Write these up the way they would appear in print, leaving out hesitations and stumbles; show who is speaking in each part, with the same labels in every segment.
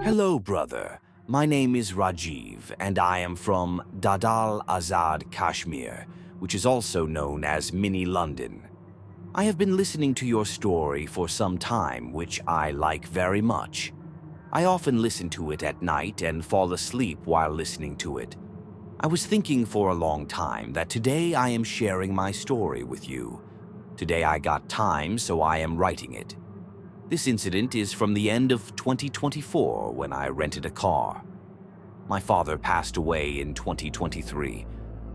Speaker 1: Hello, brother. My name is Rajiv, and I am from Dadyal, Kashmir, which is also known as Mini London. I have been listening to your story for some time, which I like very much. I often listen to it at night and fall asleep while listening to it. I was thinking for a long time that today I am sharing my story with you. Today I got time, so I am writing it. This incident is from the end of 2024 when I rented a car. My father passed away in 2023.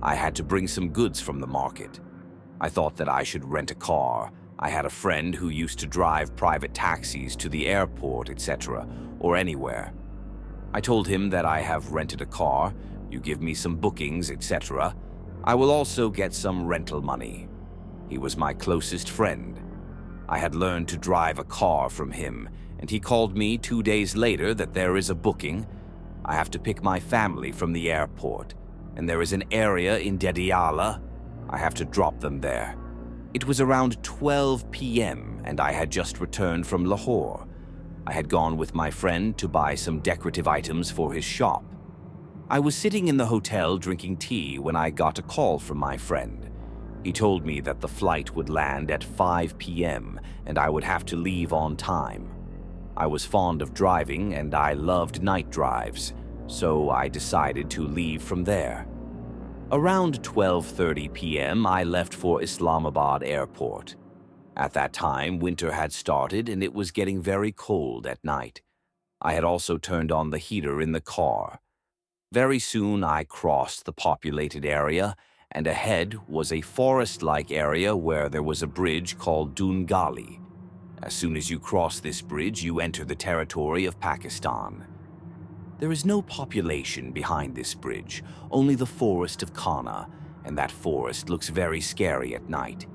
Speaker 1: I had to bring some goods from the market. I thought that I should rent a car. I had a friend who used to drive private taxis to the airport, etc., or anywhere. I told him that I have rented a car, you give me some bookings, etc. I will also get some rental money. He was my closest friend. I had learned to drive a car from him, and he called me 2 days later that there is a booking. I have to pick my family from the airport, and there is an area in Dadyal. I have to drop them there. It was around 12 p.m., and I had just returned from Lahore. I had gone with my friend to buy some decorative items for his shop. I was sitting in the hotel drinking tea when I got a call from my friend. He told me that the flight would land at 5 p.m. and I would have to leave on time. I was fond of driving and I loved night drives, so I decided to leave from there. Around 12:30 p.m. I left for Islamabad airport. At that time, winter had started and it was getting very cold at night. I had also turned on the heater in the car. Very soon I crossed the populated area, and ahead was a forest-like area where there was a bridge called Dungali. As soon as you cross this bridge, you enter the territory of Pakistan. There is no population behind this bridge, only the forest of Kana, and that forest looks very scary at night.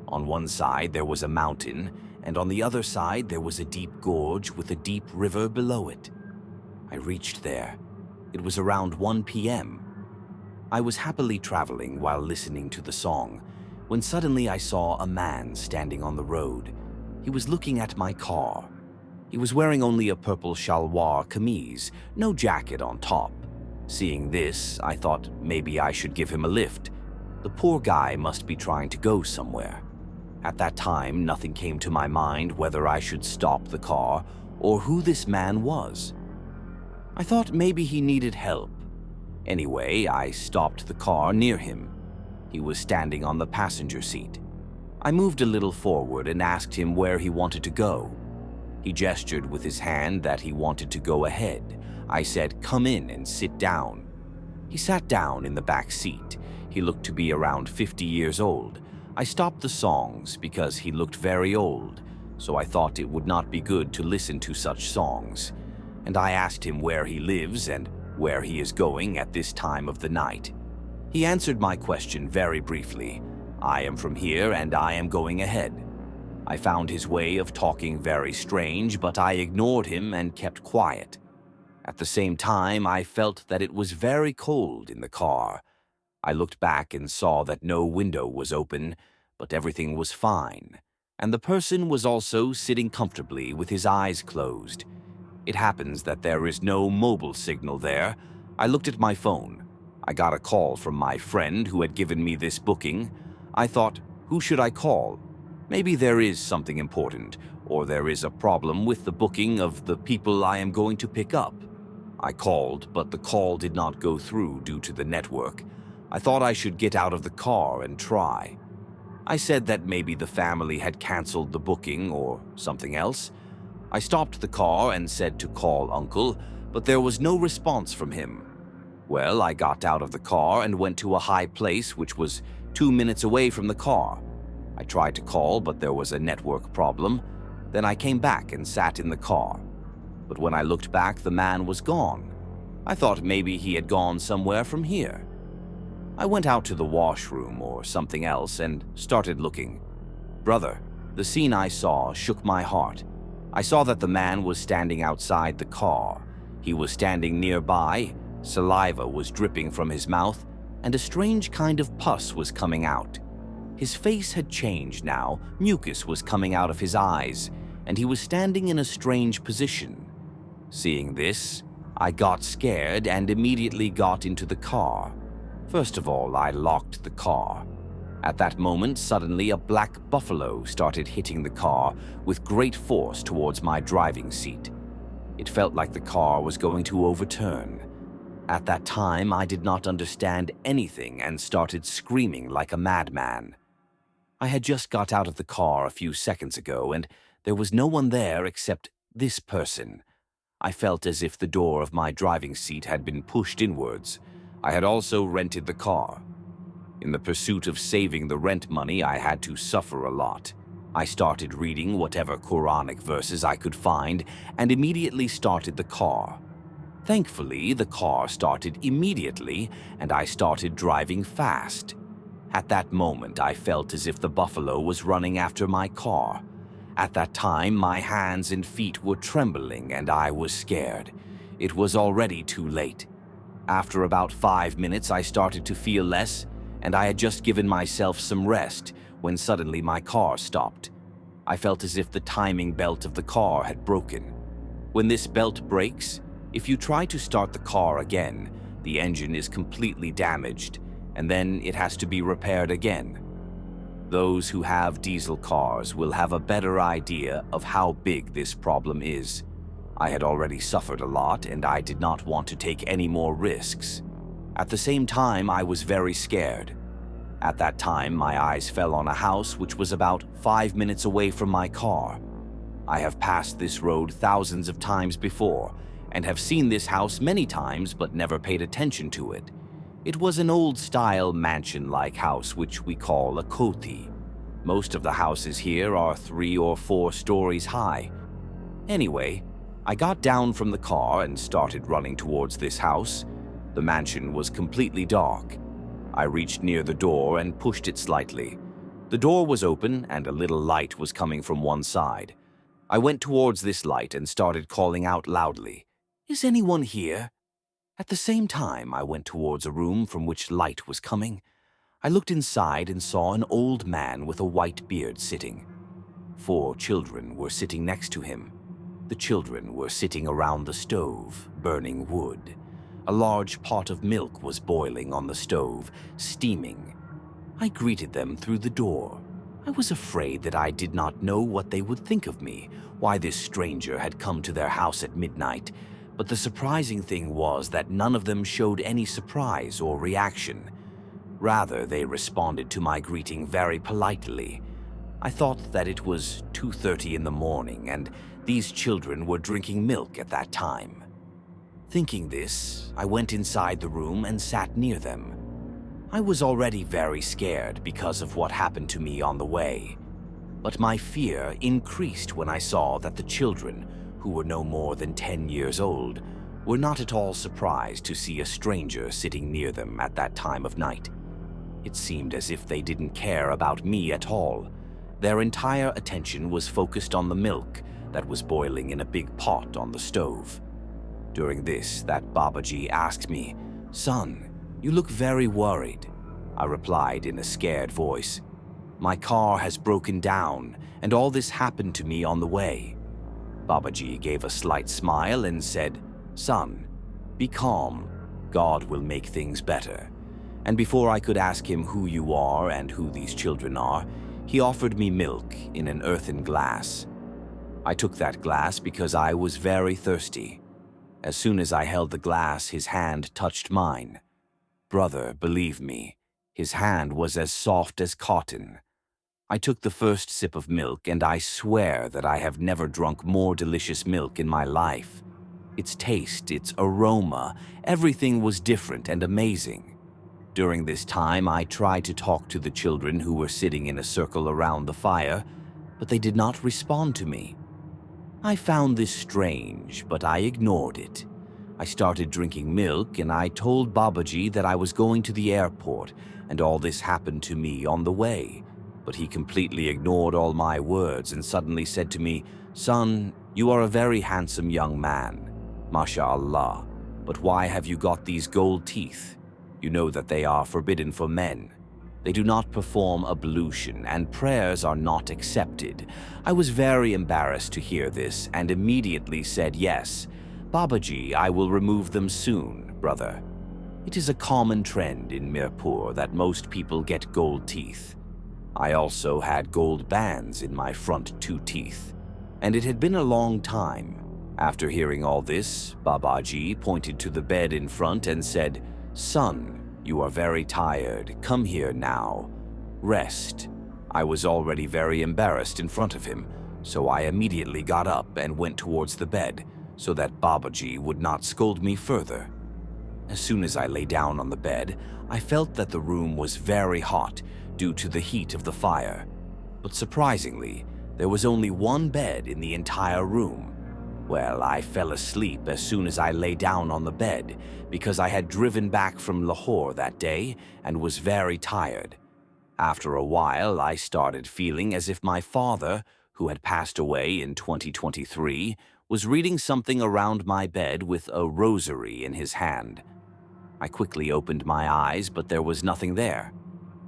Speaker 1: On one side there was a mountain, and on the other side there was a deep gorge with a deep river below it. I reached there. It was around 1 p.m. I was happily traveling while listening to the song, when suddenly I saw a man standing on the road. He was looking at my car. He was wearing only a purple shalwar kameez, no jacket on top. Seeing this, I thought maybe I should give him a lift. The poor guy must be trying to go somewhere. At that time, nothing came to my mind whether I should stop the car or who this man was. I thought maybe he needed help. Anyway, I stopped the car near him. He was standing on the passenger seat. I moved a little forward and asked him where he wanted to go. He gestured with his hand that he wanted to go ahead. I said, "Come in and sit down." He sat down in the back seat. He looked to be around 50 years old. I stopped the songs because he looked very old, so I thought it would not be good to listen to such songs. And I asked him where he lives and where he is going at this time of the night. He answered my question very briefly. I am from here and I am going ahead. I found his way of talking very strange, but I ignored him and kept quiet. At the same time, I felt that it was very cold in the car. I looked back and saw that no window was open, but everything was fine, and the person was also sitting comfortably with his eyes closed. It happens that there is no mobile signal there. I looked at my phone. I got a call from my friend who had given me this booking. I thought, who should I call? Maybe there is something important, or there is a problem with the booking of the people I am going to pick up. I called, but the call did not go through due to the network. I thought I should get out of the car and try. I said that maybe the family had canceled the booking or something else. I stopped the car and said to call Uncle, but there was no response from him. Well, I got out of the car and went to a high place which was 2 minutes away from the car. I tried to call, but there was a network problem. Then I came back and sat in the car. But when I looked back, the man was gone. I thought maybe he had gone somewhere from here. I went out to the washroom or something else and started looking. Brother, the scene I saw shook my heart. I saw that the man was standing outside the car. He was standing nearby, saliva was dripping from his mouth, and a strange kind of pus was coming out. His face had changed now, mucus was coming out of his eyes, and he was standing in a strange position. Seeing this, I got scared and immediately got into the car. First of all, I locked the car. At that moment, suddenly a black buffalo started hitting the car with great force towards my driving seat. It felt like the car was going to overturn. At that time, I did not understand anything and started screaming like a madman. I had just got out of the car a few seconds ago, and there was no one there except this person. I felt as if the door of my driving seat had been pushed inwards. I had also rented the car. In the pursuit of saving the rent money, I had to suffer a lot. I started reading whatever Quranic verses I could find and immediately started the car. Thankfully, the car started immediately and I started driving fast. At that moment, I felt as if the buffalo was running after my car. At that time, my hands and feet were trembling and I was scared. It was already too late. After about 5 minutes, I started to feel less, and I had just given myself some rest when suddenly my car stopped. I felt as if the timing belt of the car had broken. When this belt breaks, if you try to start the car again, the engine is completely damaged, and then it has to be repaired again. Those who have diesel cars will have a better idea of how big this problem is. I had already suffered a lot, and I did not want to take any more risks. At the same time, I was very scared. At that time, my eyes fell on a house which was about 5 minutes away from my car. I have passed this road thousands of times before, and have seen this house many times but never paid attention to it. It was an old-style mansion-like house which we call a koti. Most of the houses here are 3 or 4 stories high. Anyway, I got down from the car and started running towards this house. The mansion was completely dark. I reached near the door and pushed it slightly. The door was open and a little light was coming from one side. I went towards this light and started calling out loudly, "Is anyone here?" At the same time, I went towards a room from which light was coming. I looked inside and saw an old man with a white beard sitting. 4 children were sitting next to him. The children were sitting around the stove, burning wood. A large pot of milk was boiling on the stove, steaming. I greeted them through the door. I was afraid that I did not know what they would think of me, why this stranger had come to their house at midnight. But the surprising thing was that none of them showed any surprise or reaction. Rather, they responded to my greeting very politely. I thought that it was 2:30 in the morning and these children were drinking milk at that time. Thinking this, I went inside the room and sat near them. I was already very scared because of what happened to me on the way. But my fear increased when I saw that the children, who were no more than 10 years old, were not at all surprised to see a stranger sitting near them at that time of night. It seemed as if they didn't care about me at all. Their entire attention was focused on the milk that was boiling in a big pot on the stove. During this, that Babaji asked me, "Son, you look very worried." I replied in a scared voice, "My car has broken down, and all this happened to me on the way." Babaji gave a slight smile and said, "Son, be calm. God will make things better." And before I could ask him who you are and who these children are, he offered me milk in an earthen glass. I took that glass because I was very thirsty. As soon as I held the glass, his hand touched mine. Brother, believe me, his hand was as soft as cotton. I took the first sip of milk, and I swear that I have never drunk more delicious milk in my life. Its taste, its aroma, everything was different and amazing. During this time, I tried to talk to the children who were sitting in a circle around the fire, but they did not respond to me. I found this strange, but I ignored it. I started drinking milk, and I told Babaji that I was going to the airport, and all this happened to me on the way. But he completely ignored all my words and suddenly said to me, "Son, you are a very handsome young man. MashaAllah. But why have you got these gold teeth? You know that they are forbidden for men. They do not perform ablution, and prayers are not accepted." I was very embarrassed to hear this and immediately said yes, Babaji, I will remove them soon, brother. It is a common trend in Mirpur that most people get gold teeth. I also had gold bands in my front 2 teeth, and it had been a long time. After hearing all this, Babaji pointed to the bed in front and said, "Son, you are very tired. Come here now. Rest." I was already very embarrassed in front of him, so I immediately got up and went towards the bed so that Babaji would not scold me further. As soon as I lay down on the bed, I felt that the room was very hot due to the heat of the fire. But surprisingly, there was only one bed in the entire room. Well, I fell asleep as soon as I lay down on the bed because I had driven back from Lahore that day and was very tired. After a while, I started feeling as if my father, who had passed away in 2023, was reading something around my bed with a rosary in his hand. I quickly opened my eyes, but there was nothing there.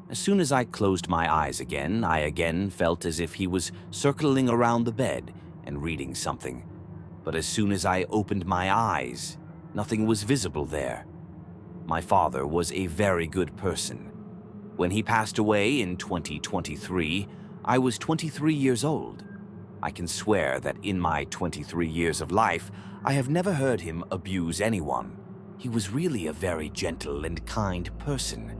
Speaker 1: As soon as I closed my eyes again, I again felt as if he was circling around the bed and reading something. But as soon as I opened my eyes, nothing was visible there. My father was a very good person. When he passed away in 2023, I was 23 years old. I can swear that in my 23 years of life, I have never heard him abuse anyone. He was really a very gentle and kind person.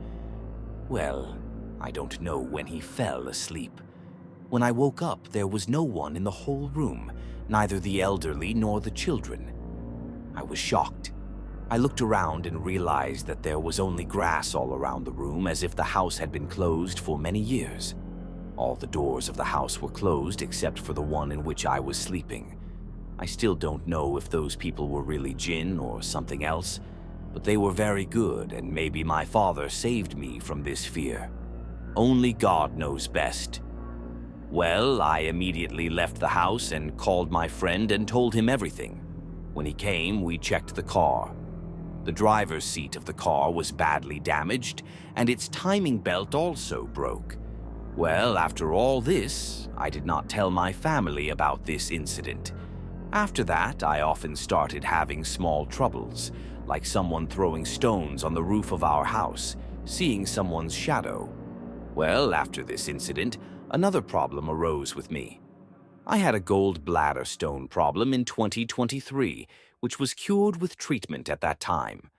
Speaker 1: Well, I don't know when he fell asleep. When I woke up, there was no one in the whole room, neither the elderly nor the children. I was shocked. I looked around and realized that there was only grass all around the room, as if the house had been closed for many years. All the doors of the house were closed except for the one in which I was sleeping. I still don't know if those people were really jinn or something else, but they were very good, and maybe my father saved me from this fear. Only God knows best. Well, I immediately left the house and called my friend and told him everything. When he came, we checked the car. The driver's seat of the car was badly damaged, and its timing belt also broke. Well, after all this, I did not tell my family about this incident. After that, I often started having small troubles, like someone throwing stones on the roof of our house, seeing someone's shadow. Well, after this incident, another problem arose with me. I had a gold bladder stone problem in 2023, which was cured with treatment at that time.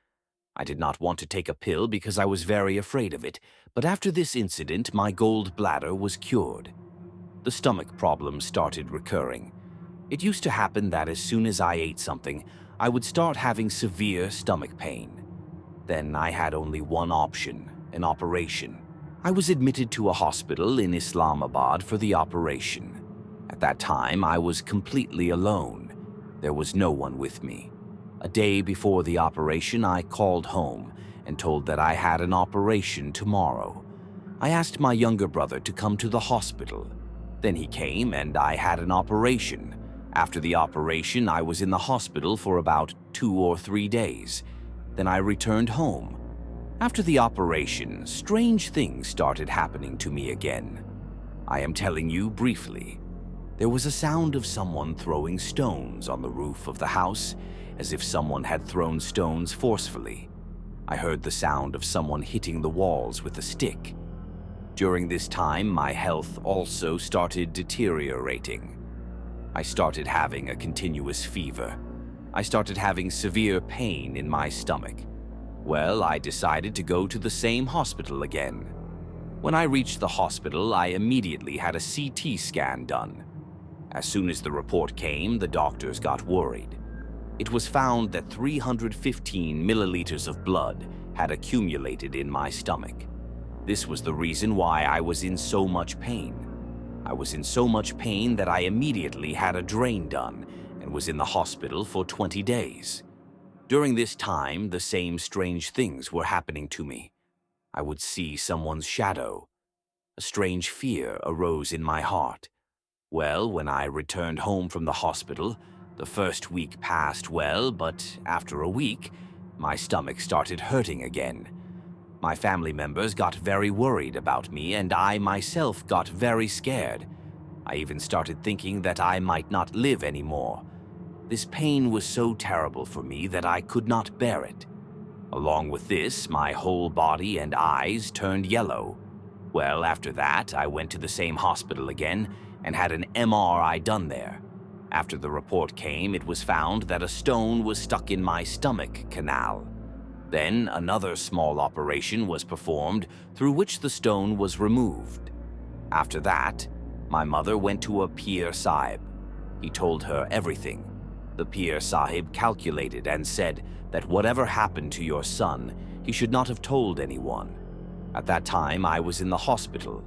Speaker 1: I did not want to take a pill because I was very afraid of it, but after this incident, my gold bladder was cured. The stomach problem started recurring. It used to happen that as soon as I ate something, I would start having severe stomach pain. Then I had only one option, an operation. I was admitted to a hospital in Islamabad for the operation. At that time, I was completely alone. There was no one with me. A day before the operation, I called home and told that I had an operation tomorrow. I asked my younger brother to come to the hospital. Then he came and I had an operation. After the operation, I was in the hospital for about 2 or 3 days. Then I returned home. After the operation, strange things started happening to me again. I am telling you briefly. There was a sound of someone throwing stones on the roof of the house, as if someone had thrown stones forcefully. I heard the sound of someone hitting the walls with a stick. During this time, my health also started deteriorating. I started having a continuous fever. I started having severe pain in my stomach. Well, I decided to go to the same hospital again. When I reached the hospital, I immediately had a CT scan done. As soon as the report came, the doctors got worried. It was found that 315 milliliters of blood had accumulated in my stomach. This was the reason why I was in so much pain. I was in so much pain that I immediately had a drain done and was in the hospital for 20 days. During this time, the same strange things were happening to me. I would see someone's shadow. A strange fear arose in my heart. Well, when I returned home from the hospital, the first week passed well, but after a week, my stomach started hurting again. My family members got very worried about me, and I myself got very scared. I even started thinking that I might not live anymore. This pain was so terrible for me that I could not bear it. Along with this, my whole body and eyes turned yellow. Well, after that, I went to the same hospital again and had an MRI done there. After the report came, it was found that a stone was stuck in my stomach canal. Then another small operation was performed through which the stone was removed. After that, my mother went to a Pir Sahib. He told her everything. The Pir Sahib calculated and said that whatever happened to your son, he should not have told anyone. At that time, I was in the hospital.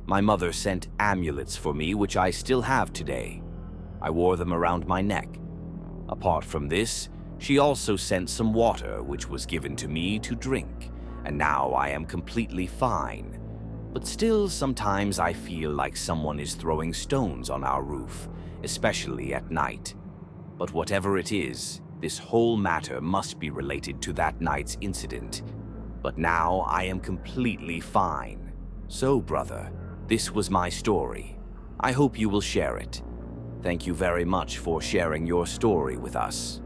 Speaker 1: My mother sent amulets for me, which I still have today. I wore them around my neck. Apart from this, she also sent some water, which was given to me to drink, and now I am completely fine. But still, sometimes I feel like someone is throwing stones on our roof, especially at night. But whatever it is, this whole matter must be related to that night's incident. But now I am completely fine. So, brother, this was my story. I hope you will share it. Thank you very much for sharing your story with us.